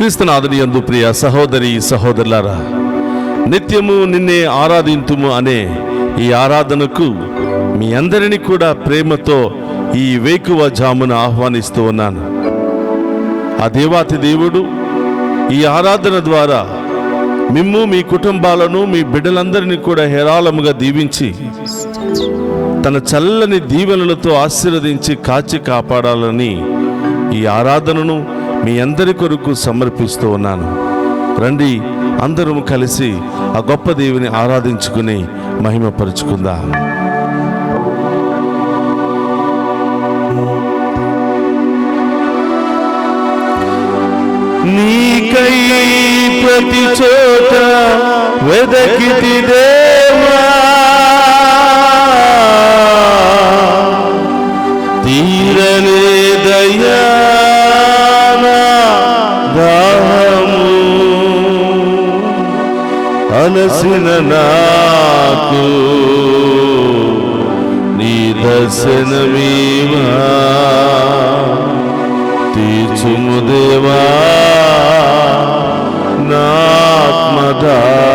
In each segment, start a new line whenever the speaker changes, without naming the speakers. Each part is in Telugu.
క్రీస్తునాథుని యందు ప్రియ సహోదరి సహోదరులారా, నిత్యము నిన్నే ఆరాధింతుము అనే ఈ ఆరాధనకు మీ అందరినీ కూడా ప్రేమతో ఈ వేకువ జామున ఆహ్వానిస్తూ ఉన్నాను. ఆ దేవాతి దేవుడు ఈ ఆరాధన ద్వారా మిమ్ము, మీ కుటుంబాలను, మీ బిడ్డలందరినీ కూడా హేరాళముగా దీవించి తన చల్లని దీవెనలతో ఆశీర్వదించి కాచి కాపాడాలని ఈ ఆరాధనను మీ అందరి కొరకు సమర్పిస్తూ ఉన్నాను. రండి, అందరం కలిసి ఆ గొప్ప దేవుని ఆరాధించుకుని మహిమపరుచుకుందాం. నీకై ప్రతి చోట వెదకితి దేవా, తీరనే దయా దాహము అనసిన నాకు నీ దర్శనమీవా, తీర్చుము దేవా నా ఆత్మదాహము.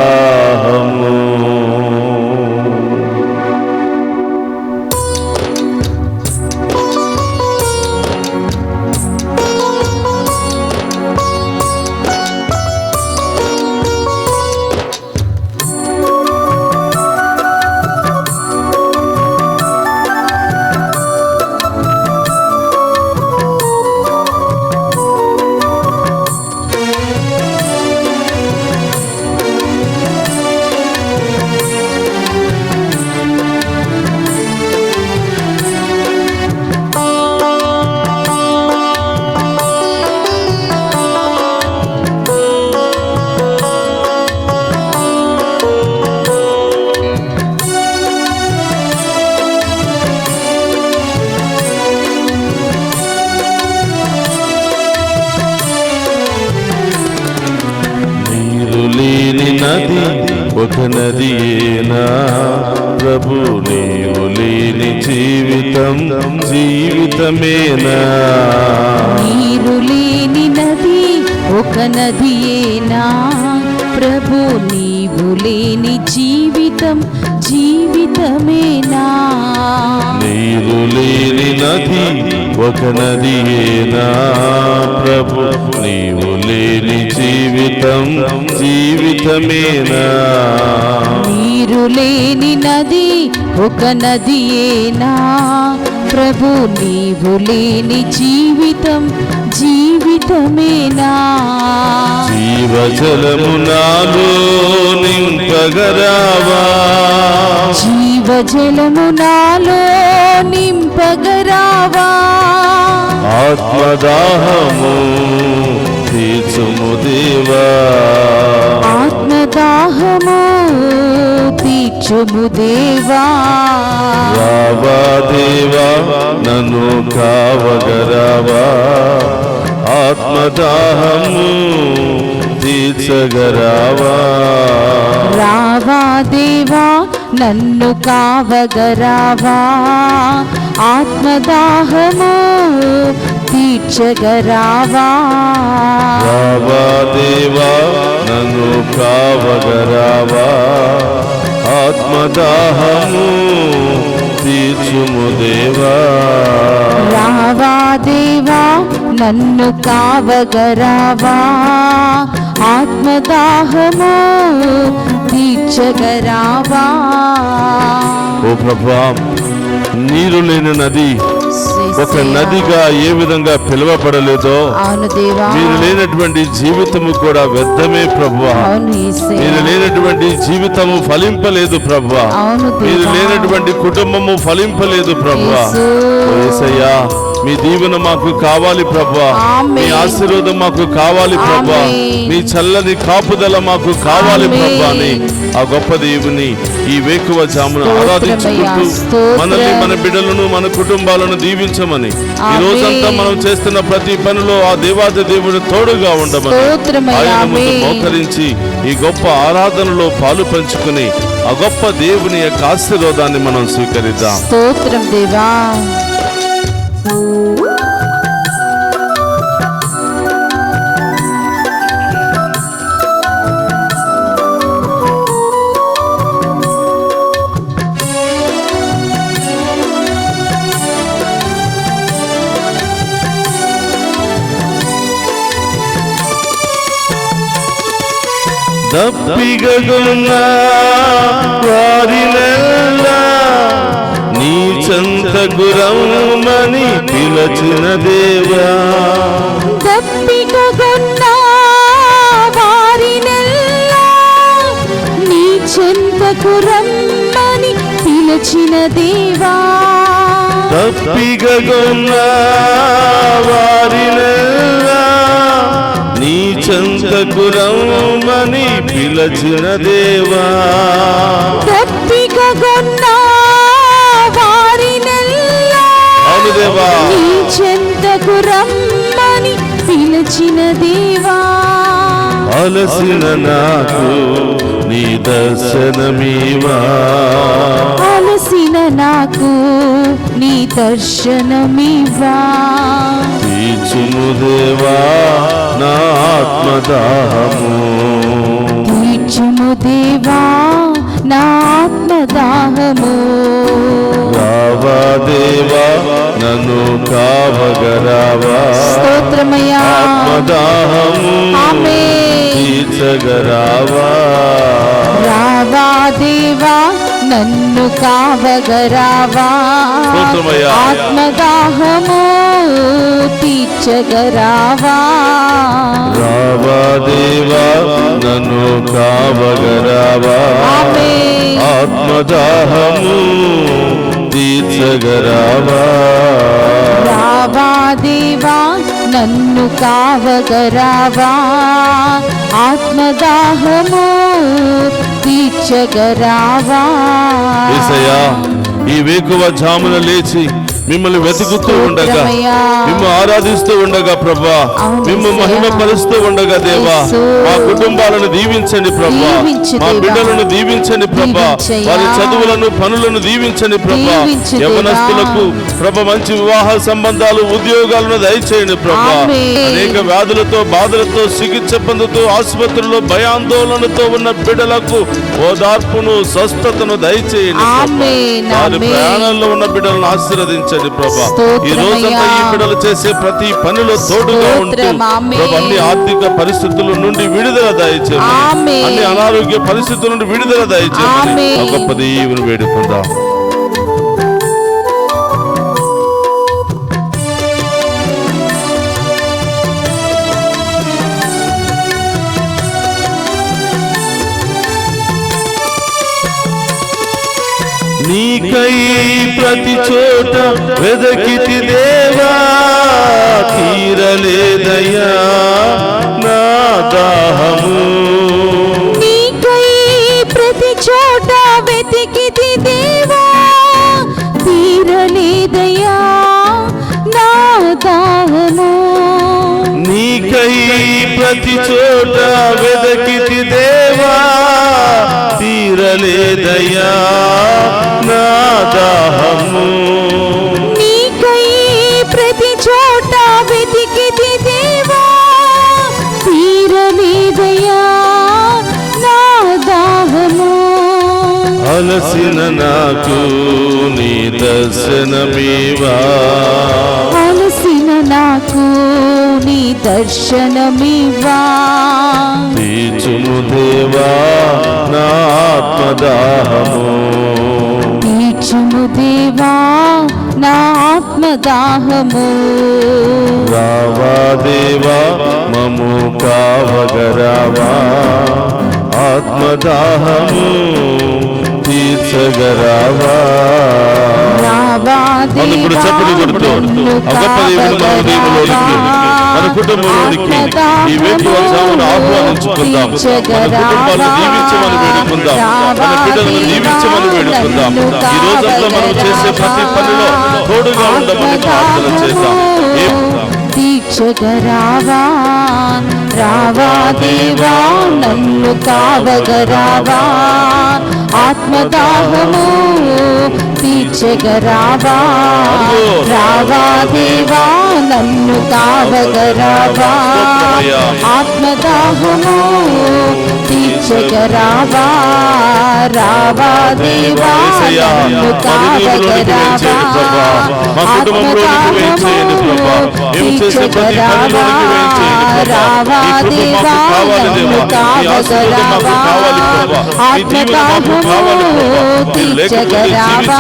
నది ఒక నదియేనా ప్రభు, నీవు లేని జీవితం జీవితమేనా.
నీరు లేని నది ఒక నదియేనా ప్రభు, నీవు లేని జీవితం జీవితమేనా.
నీరు లేని నది ఒక నదియేనా ప్రభు, నీవు లేని జీవితం జీవితమేనా.
నీరు లేని నది ఒక నదియేనా ప్రభు, నీవు లేని జీవితం జీవితమేనా.
జీవజలము నాలో నింపగరావా,
జీవజలము నాలో నింపగరావా,
ఆత్మదాహము తీర్చుము దేవా,
ఆత్మదాహము తీర్చుము దేవా.
రావా దేవా నన్ను కావగరావా, ఆత్మదాహము తీర్చగరావా.
రావా దేవా నన్ను కావగరావా, ఆత్మదాహము తీర్చగరావా.
రావా దేవా నన్ను కావగరావా, ఆత్మదాహము తీర్చుము దేవా.
రావా దేవా నన్ను కావగరావా, ఆత్మదాహము తీర్చగరావా.
ఓ ప్రభువా, నీరు లేని నది ఒక నదిగా ఏ విధంగా పిలువబడలేదో, మీరు లేనటువంటి జీవితము కూడా వ్యర్థమే ప్రభువా. మీరు లేనటువంటి జీవితము ఫలింపలేదు ప్రభువా. మీరు లేనటువంటి కుటుంబము ఫలింపలేదు ప్రభువా. యేసయ్యా, మీ దీవెన మాకు కావాలి ప్రభువా, మీ ఆశీర్వాదం మాకు కావాలి ప్రభువా, మీ చల్లని కాపుదల మాకు కావాలి ప్రభువా అని ఆ గొప్ప దేవుని ఈ వేకువ జామున ఆరాధించుకుంటూ మనల్ని, మన బిడ్డలను, మన కుటుంబాలను దీవించమని, ఈ రోజంతా మనం చేస్తున్న ప్రతి పనిలో ఆ దేవాది దేవుడు తోడుగా ఉండమని ఆయన ముందు మోకరించి ఈ గొప్ప ఆరాధనలో పాలు పంచుకుని ఆ గొప్ప దేవుని యొక్క ఆశీర్వాదాన్ని మనం స్వీకరిద్దాం.
స్తోత్రం దేవా.
దప్పిగొన్న వారినెల్లా నీ చెంతకు రమ్మని పిలచిన దేవా.
దప్పిగొన్న వారినెల్లా నీ చెంతకు రమ్మని పిలచిన దేవా.
దప్పిగొన్న వారినెల్లా నీ చెంతకు రమ్మని పిలచిన దేవా.
దప్పిగొన్న వారినెల్లా
అవును దేవా,
నీ చెంతకు రమ్మని పిలచిన దేవా.
అలసిన నాకు నీ దర్శనమీవా.
అలసిన నాకు నీ దర్శనమివా.
తీర్చుము దేవా నా ఆత్మదాహము.
తీర్చుము దేవా నా ఆత్మదాహము.
రావా దేవా నన్ను కావగరావా.
స్తోత్రమయ్యా.
ఆత్మదాహము
ఆమేన్.
తీర్చగరావా.
రావా దేవా నన్ను కావగరావా.
స్తోత్రమయ్యా.
ఆత్మదాహము తీర్చగరావా.
రావా దేవా నన్ను కావగరావా.
ఆమేన్.
ఆత్మదాహము తీర్చగరావా.
రావా దేవా నన్ను కావగరావా. ఆత్మదాహము తీర్చగరావా.
యేసయ్యా, ఈ వేకువ జామున లేచి మిమ్మల్ని వెతుకుతూ ఉండగా, మిమ్ము ఆరాధిస్తూ ఉండగా ప్రభా, మిమ్ము మహిమ పరుస్తూ ఉండగా దేవా, మా కుటుంబాలను దీవించండి ప్రభా, మా బిడ్డలను దీవించండి ప్రభా, వారి చదువులను పనులను దీవించండి ప్రభా. యవనస్తులకు ప్రభ మంచి వివాహ సంబంధాలు ఉద్యోగాలను దయచేయండి ప్రభా. అనేక వ్యాధులతో బాధలతో చికిత్స పొందుతూ ఆసుపత్రుల్లో భయాందోళనతో ఉన్న బిడ్డలకు ఓదార్పును స్వస్థతను దయచేయండి. వారి ప్రయాణంలో ఉన్న బిడ్డలను ఆశీర్వదించండి ప్రభా. ఈ రోజంతా ఈ బిడ్డలు చేసే ప్రతి పనిలో తోడుగా ఉంటూ ప్రభా, అన్ని ఆర్థిక పరిస్థితుల నుండి విడుదల దయచేయమని, అన్ని అనారోగ్య పరిస్థితుల నుండి విడుదల దయచేయమని గొప్ప దేవుని వేడుకుందాం. నీకై ప్రతి చోట వెదకితి దేవా, తీరలేదయ్యా నా దాహము.
నీకై ప్రతి చోట వెతికితి దేవా, తీరలేదయ్యా నా దాహము.
నీకై ప్రతి చోట వెదకితి దేవా, తీరలేదయ్యా నా దాహము.
నీకై ప్రతి చోట వెతికితి దేవా, తీరలేదయ్యా నా దాహము.
అలసిన నాకు నీ దర్శనమీవా.
అలసిన నాకు నీ దర్శనమివా.
తీర్చుము దేవా నా ఆత్మదాహము.
తీర్చుము దేవా నా ఆత్మదాహము.
రావా దేవా మము కావగరావా. ఆత్మదాహము తీర్చగరావా.
రావా
ఇప్పుడు చప్పటి కొడుతూ గొప్ప దేవుని మన దేవులోనికి, మన కుటుంబంలోనికి ఈ వేకువ జామున ఆహ్వానించుకుందాం. మన కుటుంబాలను దీవించమని వేడుకుందాం, మన బిడ్డలను దీవించమని వేడుకుందాం. ఈ రోజంతా మనం చేసే ప్రతి పనిలో తోడుగా ఉండమని ప్రార్థన చేద్దాం.
తీర్చగరావా. రావా దేవా నన్ను కావగరావా. ఆత్మదాహము తీర్చగరావా. రావా దేవా నన్ను కావగరావా. ఆత్మదాహము తీర్చ తీర్చగరావా రావా దేవా నన్ను కావగరావా ఆత్మదాహము తీర్చగరావా రావా దేవా నన్ను కావగరావా ఆత్మదాహము తీర్చగరావా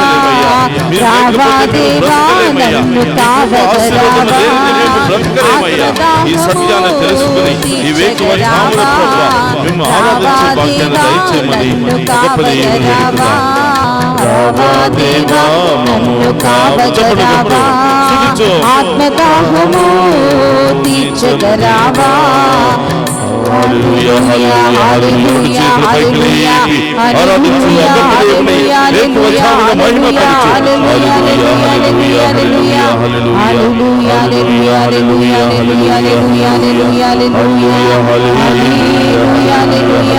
రావా దేవా నన్ను కావగరావా
ఈ సత్యాన్ని తెలుసుకుని ఈ వేకువజామున ప్రభువా మేము ఆరాధించే భాగ్యాన్ని దయచేయమని గొప్ప దేవుని వేడుకుందాం.
రావా దేవా నన్ను కావగరావా ఆత్మదాహము తీర్చగరావా
హల్లెలూయా హల్లెలూయా హల్లెలూయా హల్లెలూయా హల్లెలూయా హల్లెలూయా హల్లెలూయా హల్లెలూయా హల్లెలూయా హల్లెలూయా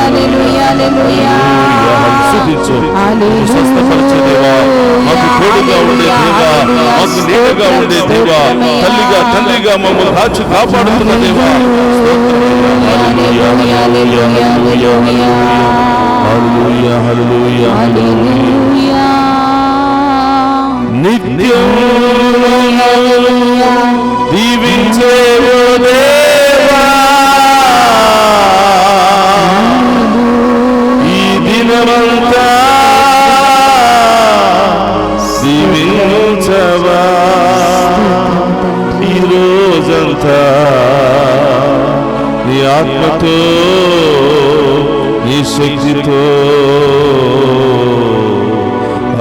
హల్లెలూయా హల్లెలూయా స్వస్థపరిచే దేవా, మాకు తోడుగా ఉండే దేవా, మాకు నీడగా ఉండే దేవా, తల్లిగా తండ్రిగా మమ్మల్ని కాచి కాపాడుతున్న దేవా, హల్లెలూయా హల్లెలూయా హల్లెలూయా నిత్యం దీవించే ఓ దేవా, ఈ దినమంతా దీవించవా, ఈ రోజంతా నీ ఆత్మతో నీ శక్తితో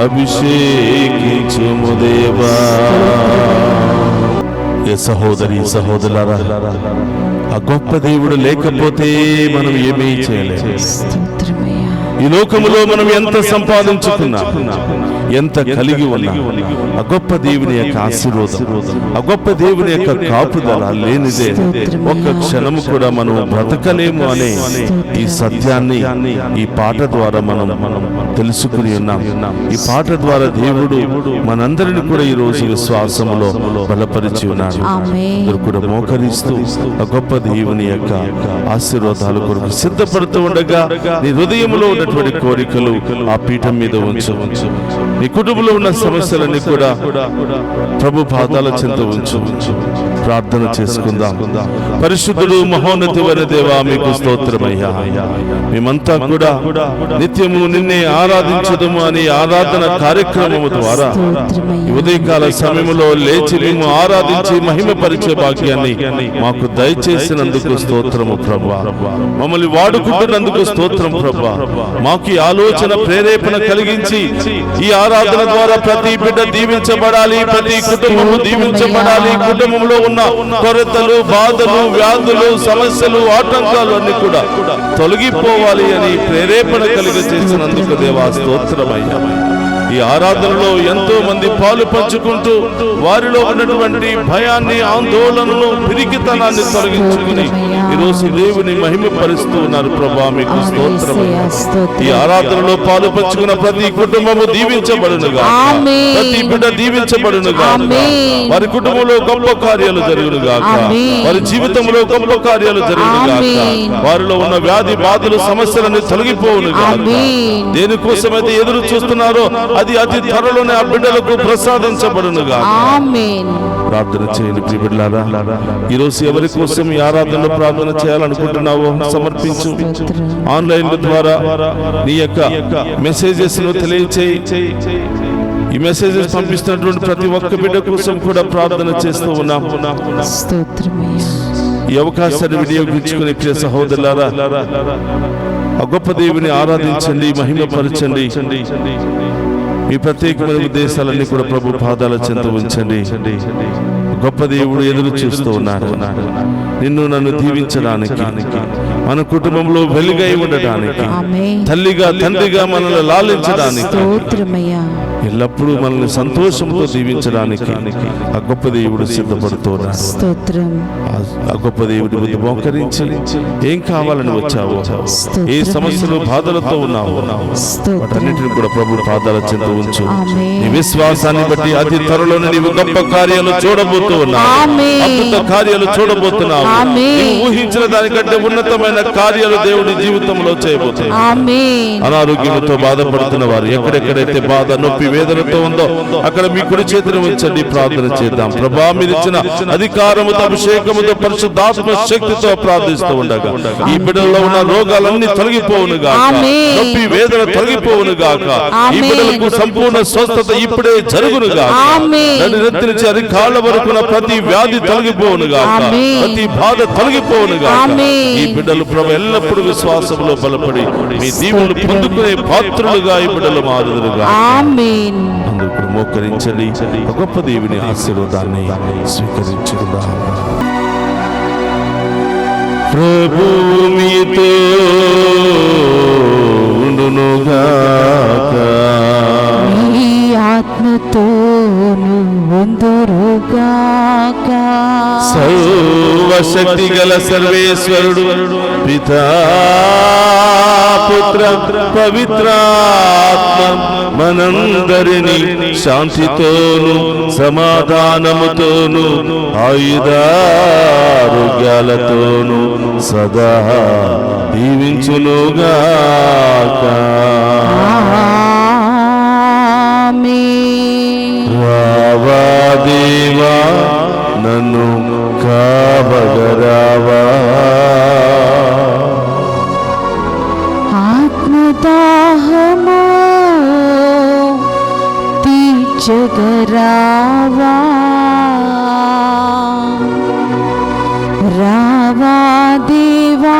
అభిషేకించుము దేవా. ఏ సహోదరి సహోదరులారా, ఆ గొప్ప దేవుడు లేకపోతే మనం ఏమీ చేయలేము. ఈ లోకములో మనం ఎంత సంపాదించుకున్నా, ఎంత కలిగి ఉన్నా, ఆ గొప్ప దేవుని యొక్క ఆశీర్వాదం, ఆ గొప్ప దేవుని యొక్క కాపుదల లేనిదే ఒక్క క్షణము కూడా మనం బ్రతకలేము అనే ఈ సత్యాన్ని ఈ పాట ద్వారా మనం తెలుసుకుని ఉన్నాం. ఈ పాట ద్వారా దేవుడు మనందరిని కూడా ఈ రోజు విశ్వాసములో బలపరిచి ఉన్నాడు. అందరూ కూడా మోకరిస్తూ ఆ గొప్ప దేవుని యొక్క ఆశీర్వాదాల కొరకు సిద్ధపడుతూ ఉండగా నీ హృదయంలో ఉన్నటువంటి కోరికలు ఆ పీఠం మీద ఉంచు. నీ కుటుంబంలో ఉన్న సమస్యలన్నీ కూడా ప్రభు పాదాల చెంత ఉంచు. ప్రార్థన చేసుకుందాం. పరిశుద్ధుడు మహోన్నతుడైన దేవా, మీకు స్తోత్రమయ్యా. మేమంతా కూడా నిత్యము నిన్నే ఆరాధించదము అనే ఆరాధన కార్యక్రమము ద్వారా ఈ ఉదయకాల సమయంలో లేచి మేము ఆరాధించి మహిమపరిచే భాగ్యాన్ని మాకు దయచేసినందుకు స్తోత్రము ప్రభువా. మమ్మల్ని వాడుకుంటున్నందుకు స్తోత్రం ప్రభువా. మాకు ఈ ఆలోచన ప్రేరేపణ కలిగించి ఈ ఆరాధన ద్వారా ప్రతి బిడ్డ దీవించబడాలి, ప్రతి కుటుంబము దీవించబడాలి. కుటుంబంలో ఉన్న కొరతలు, బాధలు, వ్యాధులు, సమస్యలు, ఆటంకాలు అన్ని కూడా తొలగిపోవాలి అని ప్రేరేపణ కలిగజేసినందుకు దేవా స్తోత్రమయ్యా. ఈ ఆరాధనలో ఎంతో మంది పాలు పంచుకుంటూ వారిలో ఉన్నటువంటి భయాన్ని, ఆందోళనను, పిరికితనాన్ని తొలగించుకుని ఈరోజు దేవుని మహిమపరుస్తూ ఉన్నారు ప్రభా. మీకు స్తోత్రమయ్యా. ఈ ఆరాధనలో పాలు పంచుకున్న ప్రతి కుటుంబము దీవించబడునుగా, ప్రతి బిడ్డ దీవించబడునుగా, వారి కుటుంబంలో గొప్ప కార్యాలు జరుగునుగా, వారి జీవితంలో గొప్ప కార్యాలు జరుగునుగా, వారిలో ఉన్న వ్యాధి బాధలు, సమస్యలన్నీ తొలగిపోవునుగా. దేనికోసమైతే ఎదురు చూస్తున్నారో అది అతి త్వరలోనే ఆ బిడ్డలకు ప్రసాదించబడునుగా. ప్రార్థన చేయండి ప్రియ బిడ్డలారా. ఈ రోజు ఎవరి కోసం ఈ ఆరాధనలో ప్రార్థన చేయాలనుకుంటున్నావో సమర్పించు. ఆన్లైన్ ద్వారా నీ యొక్క మెసేజెస్ ను తెలియచేయి. ఈ మెసేజెస్ పంపిస్తున్నటువంటి ప్రతి ఒక్క బిడ్డ కోసం కూడా ప్రార్థన చేస్తూ ఉన్నాం. ఈ అవకాశాన్ని వినియోగించుకునే ప్రియ సహోదరులారా, ఆ గొప్ప దేవుని ఆరాధించండి, మహిమపరచండి. మీ ప్రత్యేకమైన ఉద్దేశాలన్నీ కూడా ప్రభు పాదాల చెంత ఉంచండి. గొప్ప దేవుడు ఎదురు చూస్తూ ఉన్నాడు నిన్ను నన్ను దీవించడానికి, మన కుటుంబంలో వెలుగై ఉండడానికి, తల్లిగా తండ్రిగా మనల్ని లాలించడానికి ఎల్లప్పుడూ మనల్ని సంతోషంతో దీవించడానికి ఆ గొప్ప దేవుడు సిద్ధపడుతున్నాడు.
స్తోత్రం.
ఆ గొప్ప దేవుడి ముందు మోకరించి ఏం కావాలని వచ్చావో, ఏ సమస్యలు బాధలతో ఉన్నావో వాటన్నిటిని కూడా ప్రభు పాదాల చెంత ఉంచు. నీ విశ్వాసాన్ని బట్టి అతి త్వరలోనే నీవు గొప్ప కార్యాలు చూడబోతూ ఉన్నావు, అద్భుత కార్యాలు చూడబోతున్నావు. నీవు ఊహించిన దానికంటే ఉన్నతమైన కార్యాలు దేవుడి జీవితంలో చేయబోతున్నావు. అనారోగ్యంతో బాధపడుతున్న వారు ఎక్కడెక్కడైతే బాధ, నొప్పి, వేదనతో ఉందో అక్కడ మీ కుడి చేతిని ఉంచండి. ప్రార్థన చేద్దాం. ప్రభా, మీరు ఇచ్చిన అధికారముతో, అభిషేకముతో, పరిశుద్ధాత్మ శక్తితో ప్రార్థిస్తూ ఉండగా ఈ బిడ్డల్లో ఉన్న రోగాలన్నీ తొలగిపోవునుగా, నొప్పి, వేదన తొలగిపోవునుగాక. ఈ బిడ్డలకు సంపూర్ణ స్వస్థత ఇప్పుడే జరుగునుగా. నెత్తి నుంచి అరికాళ్ళ వరకు ప్రతి వ్యాధి తొలగిపోవునుగా, ప్రతి బాధ తొలగిపోవునుగా. ఈ బిడ్డలు ప్రభు ఎల్లప్పుడూ విశ్వాసంలో బలపడి మీ దీవులు పొందుకునే పాత్రులుగా ఈ బిడ్డలు మారుదురుగా. అందుకు మోకరించండి. గొప్ప దేవుని ఆశీర్వాదాన్ని స్వీకరించుకుందాం. ప్రభు మీతో ఉండునుగాక,
మీ ఆత్మతోను ఉందురుగాక.
సర్వశక్తి గల సర్వేశ్వరుడు పితా, పుత్ర, పవిత్రాత్మ మనందరినీ శాంతితోను సమాధానముతోను ఆయుధారోగ్యాలతోను సదా దీవించునుగాక. రావా దేవా, నన్ను కావగరావా,
ఆత్మదాహము తీర్చగరావా. రావా దేవా,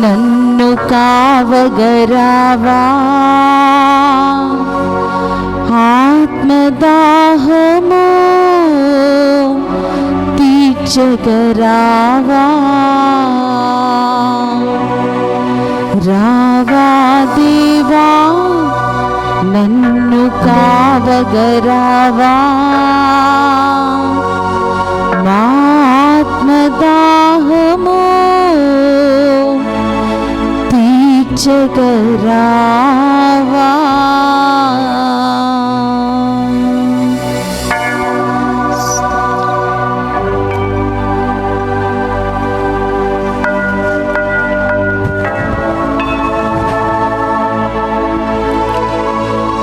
నన్ను కావగరావా, ఆత్మదాహము తీర్చగరావా. రావా దేవా, నన్ను కావగరావా, నా ఆత్మదాహము తీర్చగరావా.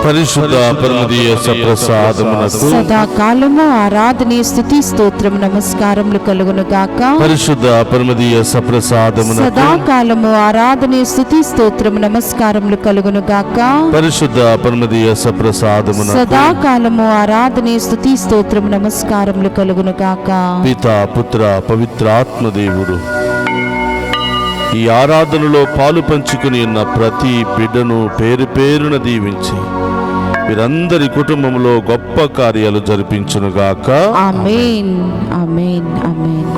పరిశుద్ధ పరమదీయ సప్రసాదమునకు
సదాకాలము ఆరాధన, స్తుతి, స్తోత్రం, నమస్కారములు కలుగును గాక.
పరిశుద్ధ పరమదీయ సప్రసాదమునకు
సదాకాలము ఆరాధన, స్తుతి, స్తోత్రం, నమస్కారములు కలుగును గాక.
పరిశుద్ధ పరమదీయ సప్రసాదమునకు
సదాకాలము ఆరాధన, స్తుతి, స్తోత్రం, నమస్కారములు కలుగును గాక.
పితా, పుత్ర, పవిత్రాత్మ దేవుడు ఈ ఆరాధనలో పాలు పంచుకుని ఉన్న ప్రతి బిడ్డను పేరు పేరున దీవించి వీరందరి కుటుంబంలో గొప్ప కార్యాలు జరిపించునుగాక.
ఆమేన్, ఆమేన్, ఆమేన్.